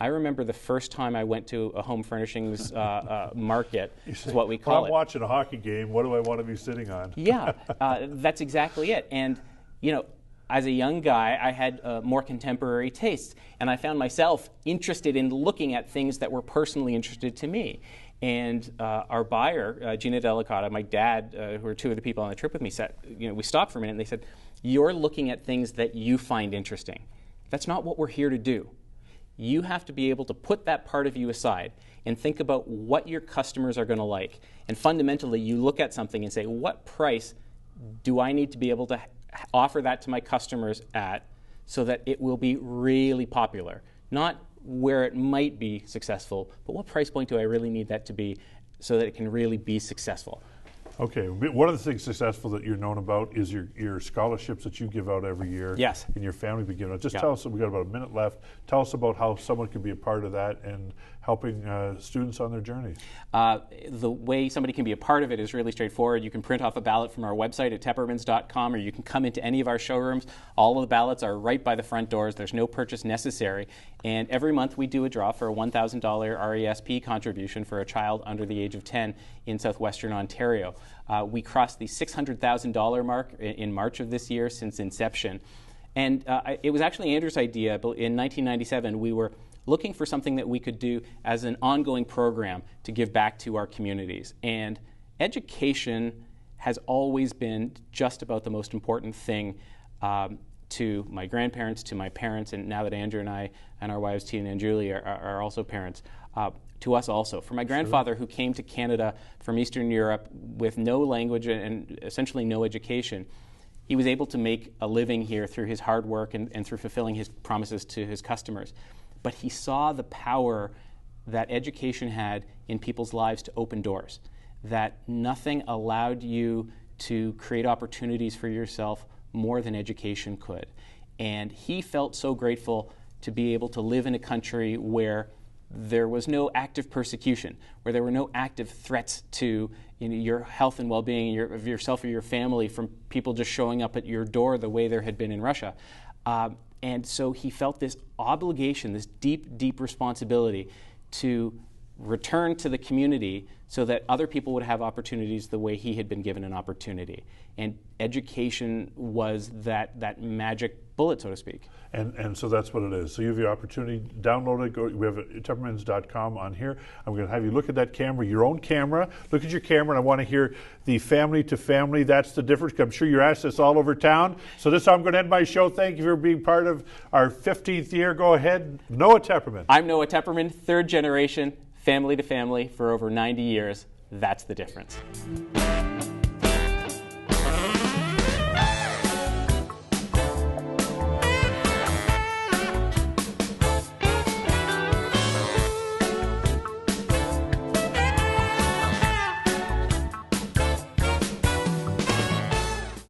I remember the first time I went to a home furnishings market, say, is what we call I'm it. watching a hockey game, what do I want to be sitting on? Yeah, that's exactly it. And, you know, as a young guy, I had more contemporary tastes, and I found myself interested in looking at things that were personally interested to me. And our buyer, Gina Delicata, my dad, who were two of the people on the trip with me, said, you know, we stopped for a minute and they said, you're looking at things that you find interesting. That's not what we're here to do. You have to be able to put that part of you aside and think about what your customers are going to like. And fundamentally, you look at something and say, what price do I need to be able to offer that to my customers at so that it will be really popular? Not where it might be successful, but what price point do I really need that to be so that it can really be successful? Okay, one of the things successful that you're known about is your scholarships that you give out every year. Yes. And your family be giving out. Just Yeah. tell us, we've got about a minute left, tell us about how someone can be a part of that and helping students on their journey. The way somebody can be a part of it is really straightforward. You can print off a ballot from our website at teppermans.com, or you can come into any of our showrooms. All of the ballots are right by the front doors. There's no purchase necessary. And every month we do a draw for a $1,000 RESP contribution for a child under the age of 10 in southwestern Ontario. We crossed the $600,000 mark in March of this year since inception. And it was actually Andrew's idea. But in 1997, we were looking for something that we could do as an ongoing program to give back to our communities. And education has always been just about the most important thing to my grandparents, to my parents, and now that Andrew and I and our wives Tina and Julie are also parents, to us also. For my grandfather, who came to Canada from Eastern Europe with no language and essentially no education, he was able to make a living here through his hard work and through fulfilling his promises to his customers. But he saw the power that education had in people's lives to open doors, that nothing allowed you to create opportunities for yourself more than education could. And he felt so grateful to be able to live in a country where there was no active persecution, where there were no active threats to your health and well-being of yourself or your family from people just showing up at your door the way there had been in Russia. And so he felt this obligation, this deep, deep responsibility to return to the community so that other people would have opportunities the way he had been given an opportunity. And education was that magic bullet, so to speak. And so that's what it is. So you have your opportunity, download it, we have teppermans.com on here. I'm going to have you look at that camera, your own camera. Look at your camera, and I want to hear the family to family. That's the difference. I'm sure you're asked this all over town. So this is how I'm going to end my show. Thank you for being part of our 15th year. Go ahead, Noah Tepperman. I'm Noah Tepperman, third generation, family to family for over 90 years. That's the difference.